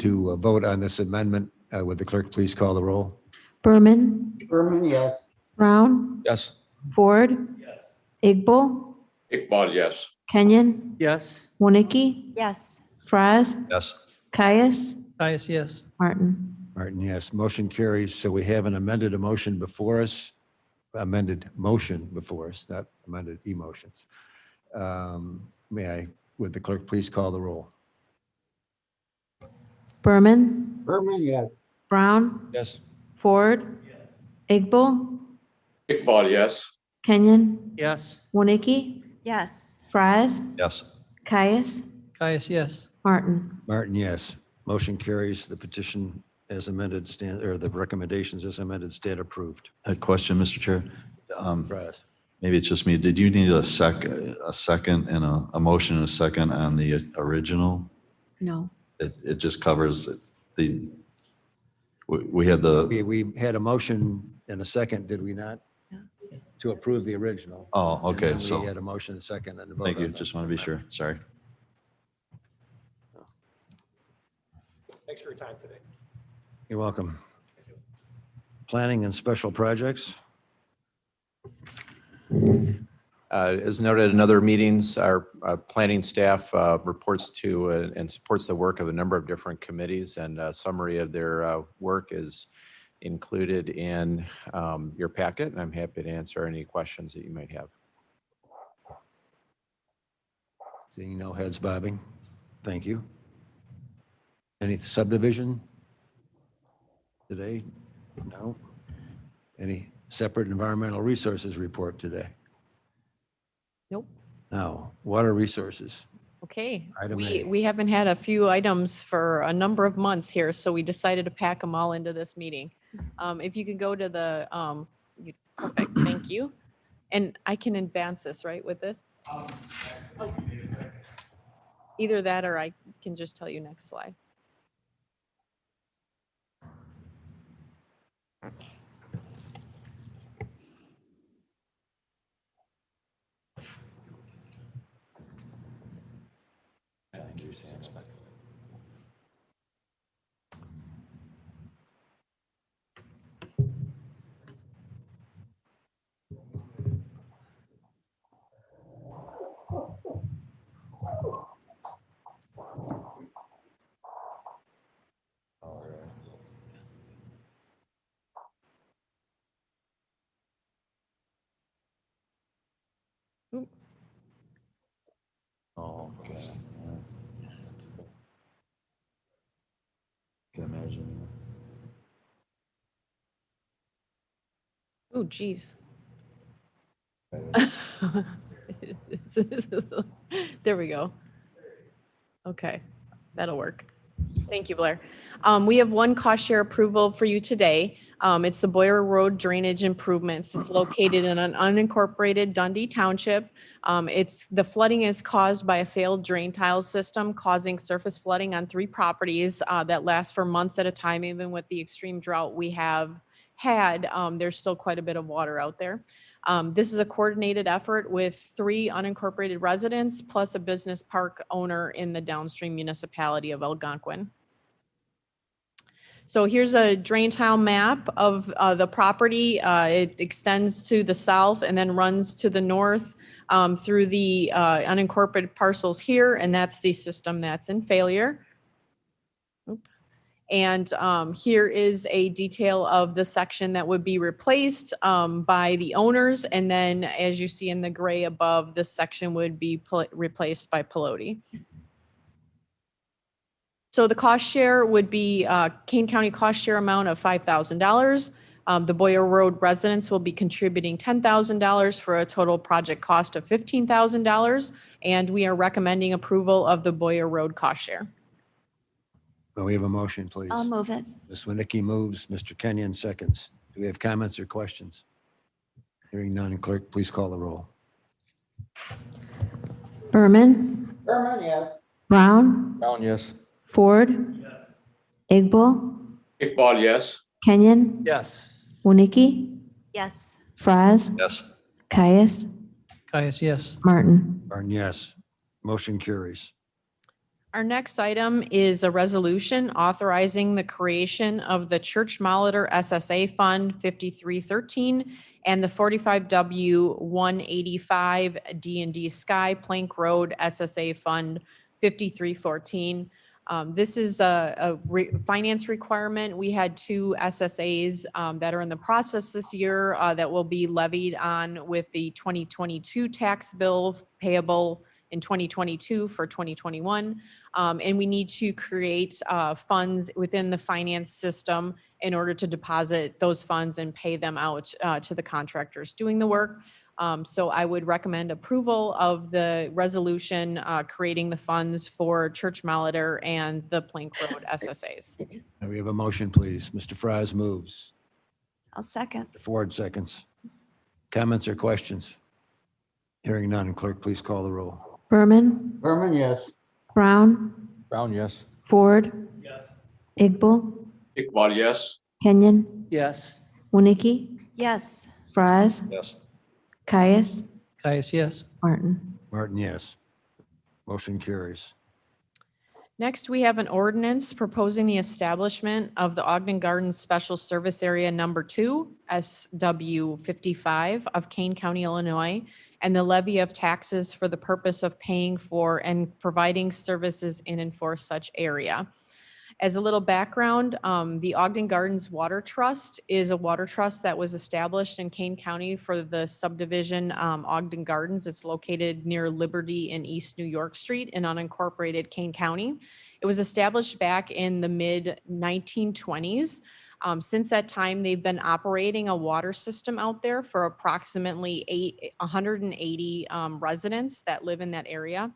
S1: to vote on this amendment. Would the clerk please call the roll?
S2: Berman,
S15: Berman, yes.
S2: Brown,
S4: Yes.
S2: Ford. Yes. Iqbal,
S3: Iqbal, yes.
S2: Kenyon,
S15: Yes.
S2: Winnicke,
S7: Yes.
S2: Fries,
S12: Yes.
S2: Caius,
S11: Caius, yes.
S2: Martin.
S1: Martin, yes. Motion carries. So we have an amended motion before us, not amended emotions. Would the clerk please call the roll?
S2: Berman,
S15: Berman, yes.
S2: Brown,
S4: Yes.
S2: Ford. Iqbal,
S3: Iqbal, yes.
S2: Kenyon,
S15: Yes.
S2: Winnicke,
S7: Yes.
S2: Fries,
S12: Yes.
S2: Caius,
S11: Caius, yes.
S2: Martin.
S1: Martin, yes. Motion carries. The petition as amended or the recommendations as amended stand approved.
S12: A question, Mr. Chair.
S1: Fries.
S12: Maybe it's just me. Did you need a second and a motion and a second on the original?
S2: No.
S12: It just covers we had the,
S1: We had a motion and a second, did we not? To approve the original.
S12: oh,
S1: And
S12: okay,
S1: then
S12: so,
S1: we had a motion and a second and a vote.
S12: thank you.
S1: on that.
S12: Just want to be sure. Sorry.
S8: Thanks for your time today.
S1: You're welcome. Planning and special projects.
S6: As noted in other meetings, our planning staff reports to and supports the work of a number of different committees, and a summary of their work is included in your packet, and I'm happy to answer any questions that you might have.
S1: Seeing no heads bobbing. Thank you. Any subdivision today? No. Any separate environmental resources report today?
S5: Nope.
S1: No. Water resources.
S5: Okay,
S1: Item A.
S5: we haven't had a few items for a number of months here, so we decided to pack them all into this meeting. If you could go to the, perfect, thank you. And I can advance this, right, with this? Either that or I can just tell you next slide. Oop.
S12: Oh, okay. Can imagine.
S5: Oh, geez. There we go. Okay, that'll work. Thank you, Blair. We have one cost share approval for you today. It's the Boyer Road Drainage Improvements. It's located in an unincorporated Dundee Township. The flooding is caused by a failed drain tile system causing surface flooding on 3 properties that lasts for months at a time. Even with the extreme drought we have had, there's still quite a bit of water out there. This is a coordinated effort with 3 unincorporated residents plus a business park owner in the downstream municipality of Algonquin. So here's a drain tile map of the property. It extends to the south and then runs to the north through the unincorporated parcels here, and that's the system that's in failure. Oop. And here is a detail of the section that would be replaced by the owners. And then as you see in the gray above, this section would be replaced by Pelote. So the cost share would be Kane County cost share amount of $5,000. The Boyer Road residents will be contributing $10,000 for a total project cost of $15,000. And we are recommending approval of the Boyer Road cost share.
S1: May we have a motion, please?
S7: I'll move it.
S1: Ms. Winnicki moves, Mr. Kenyon seconds. Do we have comments or questions? Hearing none, clerk, please call the roll.
S2: Berman,
S3: Berman, yes.
S2: Brown,
S4: Brown, yes.
S2: Ford, Iqbal,
S3: Iqbal, yes.
S2: Kenyon,
S15: Yes.
S2: Winnicki,
S7: Yes.
S2: Fraz,
S12: Yes.
S2: Caius,
S11: Caius, yes.
S2: Martin.
S1: Martin, yes. Motion carries.
S5: Our next item is a resolution authorizing the creation of the Church Molitor SSA Fund 5313 and the 45W 185 D&D Sky Plank Road SSA Fund 5314. This is a finance requirement. We had two SSAs that are in the process this year that will be levied on with the 2022 tax bill payable in 2022 for 2021. And we need to create funds within the finance system in order to deposit those funds and pay them out to the contractors doing the work. So I would recommend approval of the resolution creating the funds for Church Molitor and the Plank Road SSAs.
S1: May we have a motion, please? Mr. Fries moves.
S7: I'll second.
S1: Mr. Ford seconds. Comments or questions? Hearing none, clerk, please call the roll.
S2: Berman,
S3: Berman, yes.
S2: Brown,
S4: Brown, yes.
S2: Ford, Iqbal,
S3: Iqbal, yes.
S2: Kenyon,
S15: Yes.
S2: Winnicki,
S7: Yes.
S2: Fraz,
S12: Yes.
S2: Caius,
S11: Caius, yes.
S2: Martin.
S1: Martin, yes. Motion carries.
S5: Next, we have an ordinance proposing the establishment of the Ogden Gardens Special Service Area Number 2, SW 55 of Kane County, Illinois, and the levy of taxes for the purpose of paying for and providing services in and for such area. As a little background, the Ogden Gardens Water Trust is a water trust that was established in Kane County for the subdivision Ogden Gardens. It's located near Liberty and East New York Street in unincorporated Kane County. It was established back in the mid 1920s. Since that time, they've been operating a water system out there for approximately 180 residents that live in that area.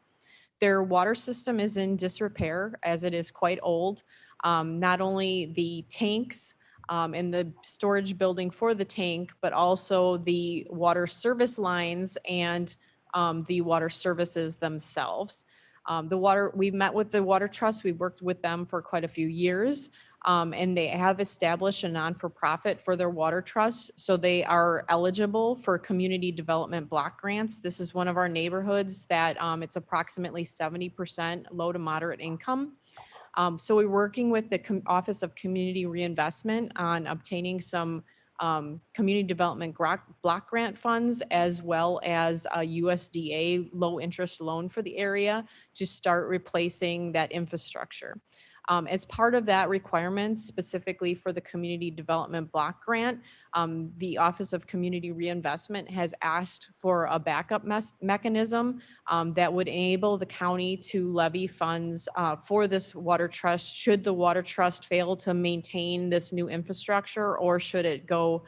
S5: Their water system is in disrepair as it is quite old. Not only the tanks and the storage building for the tank, but also the water service lines and the water services themselves. We've met with the Water Trust. We've worked with them for quite a few years. And they have established a non-for-profit for their water trust. So they are eligible for community development block grants. This is one of our neighborhoods that it's approximately 70% low to moderate income. So we're working with the Office of Community Reinvestment on obtaining some community development block grant funds, as well as a USDA low interest loan for the area to start replacing that infrastructure. As part of that requirement, specifically for the community development block grant, the Office of Community Reinvestment has asked for a backup mechanism that would enable the county to levy funds for this water trust should the water trust fail to maintain this new infrastructure, or should it go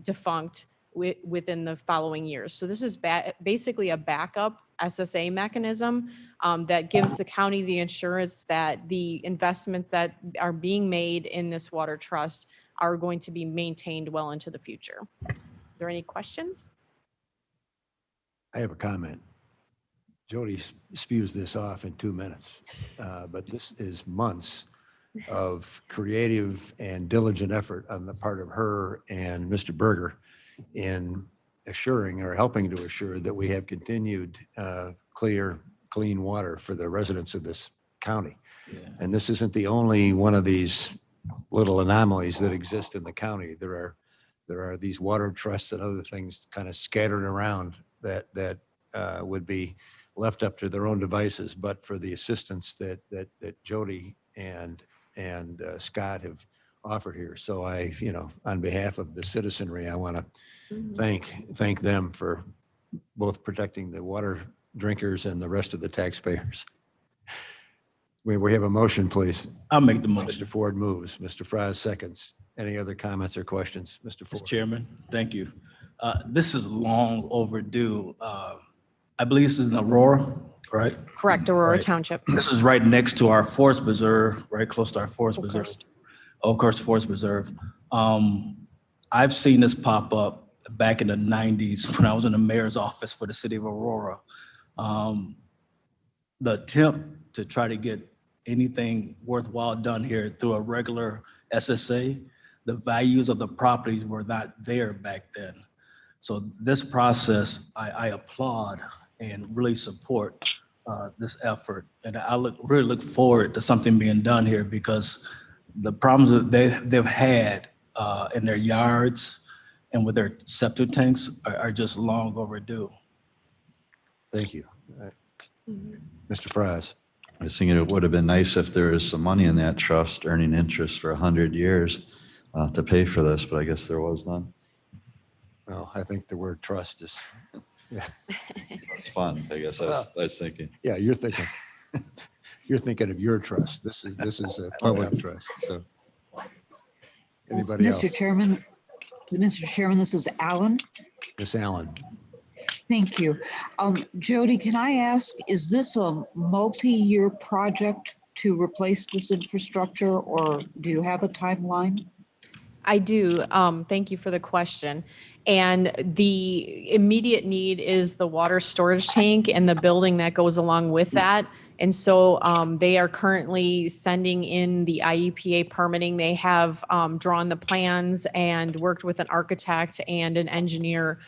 S5: defunct within the following years. So this is basically a backup SSA mechanism that gives the county the insurance that the investments that are being made in this water trust are going to be maintained well into the future. Are there any questions?
S1: I have a comment. Jody spews this off in 2 minutes, but this is months of creative and diligent effort on the part of her and Mr. Berger in assuring or helping to assure that we have continued clean water for the residents of this county. And this isn't the only one of these little anomalies that exist in the county. There are these water trusts and other things kind of scattered around that would be left up to their own devices, but for the assistance that Jody and Scott have offered here. So I, on behalf of the citizenry, I want to thank them for both protecting the water drinkers and the rest of the taxpayers. We have a motion, please.
S14: I'll make the motion.
S1: Mr. Ford moves. Mr. Fries seconds. Any other comments or questions? Mr. Ford.
S14: Mr. Chairman, thank you. This is long overdue. I believe this is in Aurora, right?
S5: Correct, Aurora
S14: Right.
S5: Township.
S14: This is right next to our forest preserve, right close to our forest preserve.
S5: Oakhurst.
S14: Oakhurst Forest Preserve. I've seen this pop up back in the 90s when I was in the mayor's office for the city of Aurora. The attempt to try to get anything worthwhile done here through a regular SSA, the values of the properties were not there back then. So this process, I applaud and really support this effort. And I really look forward to something being done here because the problems that they've had in their yards and with their septic tanks are just long overdue.
S1: Thank you. Mr. Fries.
S12: I was thinking it would have been nice if there was some money in that trust earning interest for 100 years to pay for this, but I guess there was none.
S1: Well, I think the word trust is,
S12: It's fun, I guess I was thinking.
S1: yeah, you're thinking of your trust. This is a public trust, so. Anybody else?
S16: Mr. Chairman, this is Alan.
S1: Miss Allen.
S16: Thank you. Jody, can I ask, is this a multi-year project to replace this infrastructure, or do you have a timeline?
S5: I do. Thank you for the question. And the immediate need is the water storage tank and the building that goes along with that. And so they are currently sending in the IEPA permitting. They have drawn the plans and worked with an architect and an engineer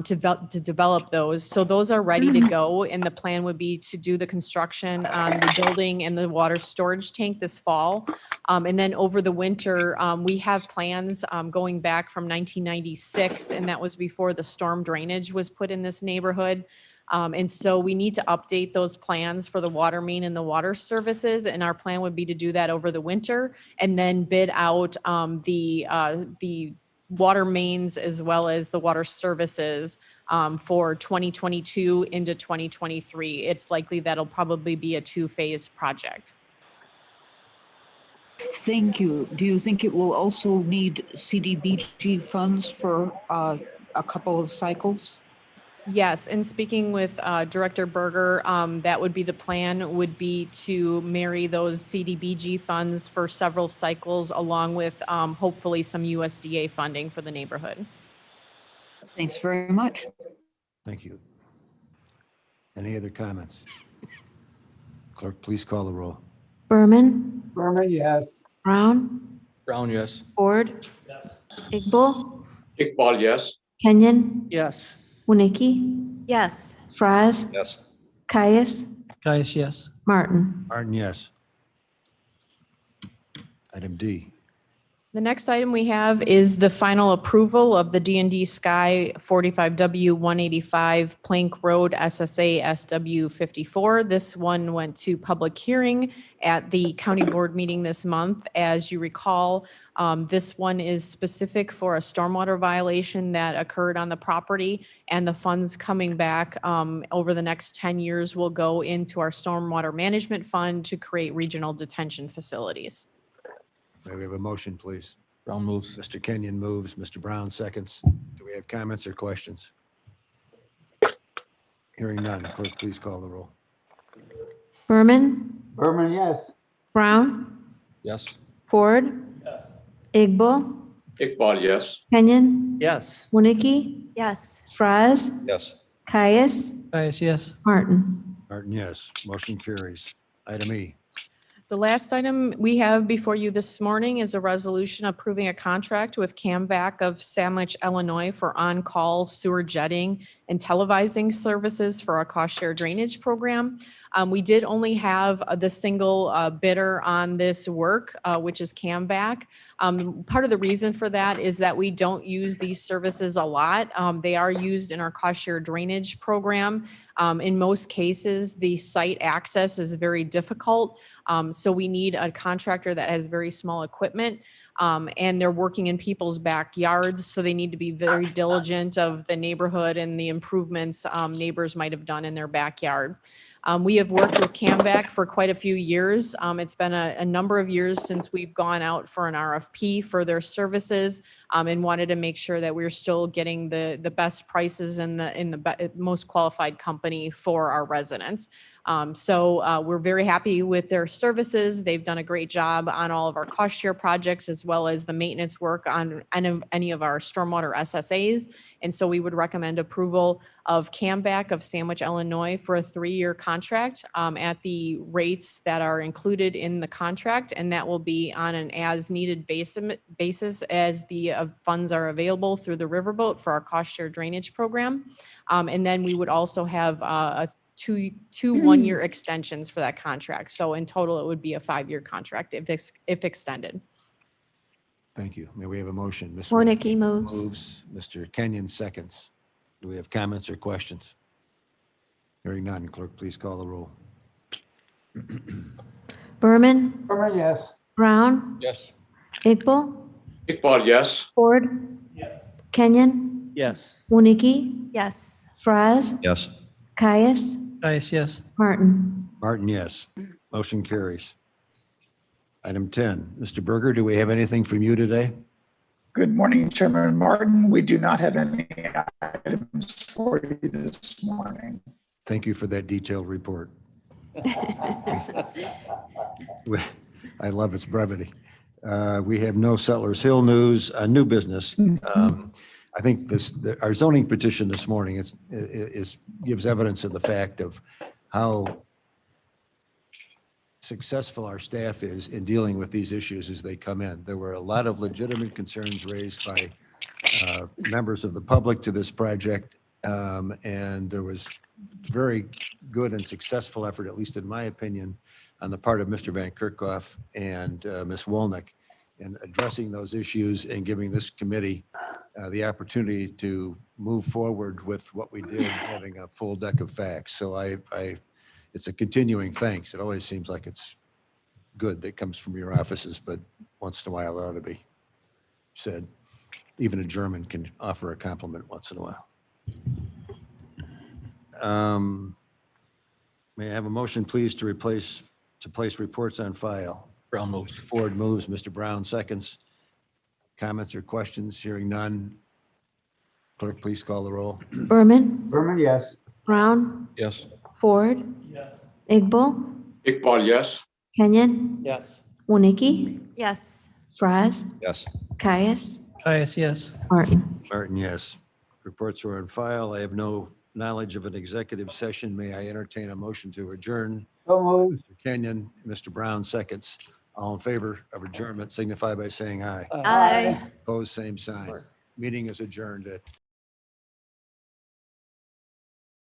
S5: to develop those. So those are ready to go. And the plan would be to do the construction on the building and the water storage tank this fall. And then over the winter, we have plans going back from 1996, and that was before the storm drainage was put in this neighborhood. And so we need to update those plans for the water main and the water services. And our plan would be to do that over the winter and then bid out the water mains as well as the water services for 2022 into 2023. It's likely that'll probably be a two-phase project.
S16: Thank you. Do you think it will also need CDBG funds for a couple of cycles?
S5: Yes, and speaking with Director Berger, that would be the plan, would be to marry those CDBG funds for several cycles along with hopefully some USDA funding for the neighborhood.
S16: Thanks very much.
S1: Thank you. Any other comments? Clerk, please call the roll.
S2: Berman,
S17: Berman, yes.
S2: Brown,
S4: Brown, yes.
S2: Ford, Iqbal,
S3: Iqbal, yes.
S2: Kenyon,
S15: Yes.
S2: Winnicki,
S7: Yes.
S2: Fries,
S12: Yes.
S2: Caius,
S11: Caius, yes.
S2: Martin.
S1: Martin, yes. Item D.
S5: The next item we have is the final approval of the D&D Sky 45W 185 Plank Road SSA SW 54. This one went to public hearing at the county board meeting this month. As you recall, this one is specific for a stormwater violation that occurred on the property, and the funds coming back over the next 10 years will go into our stormwater management fund to create regional detention facilities.
S1: May we have a motion, please?
S4: Brown moves.
S1: Mr. Kenyon moves. Mr. Brown seconds. Do we have comments or questions? Hearing none. Clerk, please call the roll.
S2: Berman,
S17: Berman, yes.
S2: Brown,
S4: Yes.
S2: Ford, Iqbal,
S3: Iqbal, yes.
S2: Kenyon,
S15: Yes.
S2: Winnicki,
S7: Yes.
S2: Fries,
S12: Yes.
S2: Caius,
S11: Caius, yes.
S2: Martin.
S1: Martin, yes. Motion carries. Item E.
S5: The last item we have before you this morning is a resolution approving a contract with CAMVAC of Sandwich, Illinois for on-call sewer jetting and televising services for our cost share drainage program. We did only have the single bidder on this work, which is CAMVAC. Part of the reason for that is that we don't use these services a lot. They are used in our cost share drainage program. In most cases, the site access is very difficult. So we need a contractor that has very small equipment, and they're working in people's backyards. So they need to be very diligent of the neighborhood and the improvements neighbors might have done in their backyard. We have worked with CAMVAC for quite a few years. It's been a number of years since we've gone out for an RFP for their services, and wanted to make sure that we're still getting the best prices and the most qualified company for our residents. So we're very happy with their services. They've done a great job on all of our cost share projects, as well as the maintenance work on any of our stormwater SSAs. And so we would recommend approval of CAMVAC of Sandwich, Illinois for a 3-year contract at the rates that are included in the contract. And that will be on an as-needed basis as the funds are available through the Riverboat for our cost share drainage program. And then we would also have two 1-year extensions for that contract. So in total, it would be a 5-year contract if extended.
S1: Thank you. May we have a motion? Ms.
S7: Warnicki moves.
S1: Moves. Mr. Kenyon seconds. Do we have comments or questions? Hearing none, clerk, please call the roll.
S2: Berman,
S15: Berman, yes.
S2: Brown,
S4: Yes.
S2: Iqbal,
S3: Iqbal, yes.
S2: Ford, Kenyon,
S15: Yes.
S2: Warnicki,
S7: Yes.
S2: Fraz,
S12: Yes.
S2: Caius,
S11: Caius, yes.
S2: Martin.
S1: Martin, yes. Motion carries. Item 10, Mr. Berger, do we have anything from you today?
S17: Good morning, Chairman Martin. We do not have any items for you this morning.
S1: Thank you for that detailed report. I love its brevity. We have no Settlers Hill news, new business. I think our zoning petition this morning gives evidence of the fact of how successful our staff is in dealing with these issues as they come in. There were a lot of legitimate concerns raised by members of the public to this project, and there was very good and successful effort, at least in my opinion, on the part of Mr. Van Kerkhoff and Ms. Wolnick in addressing those issues and giving this committee the opportunity to move forward with what we did, having a full deck of facts. So it's a continuing thanks. It always seems like it's good that comes from your offices, but once in a while it ought to be said. Even a German can offer a compliment once in a while. May I have a motion, please, to place reports on file?
S4: Brown moves.
S1: Mr. Ford moves. Mr. Brown seconds. Comments or questions? Hearing none. Clerk, please call the roll.
S2: Berman,
S15: Berman, yes.
S2: Brown,
S4: Yes.
S2: Ford,
S15: Yes.
S2: Iqbal,
S3: Iqbal, yes.
S2: Kenyon,
S15: Yes.
S2: Warnicki,
S7: Yes.
S2: Fraz,
S12: Yes.
S2: Caius,
S11: Caius, yes.
S2: Martin.
S1: Martin, yes. Reports are on file. I have no knowledge of an executive session. May I entertain a motion to adjourn?
S15: So moved.
S1: Mr. Kenyon, Mr. Brown seconds. All in favor of adjournment signify by saying aye.
S7: Aye.
S1: Opposed, same sign. Meeting is adjourned at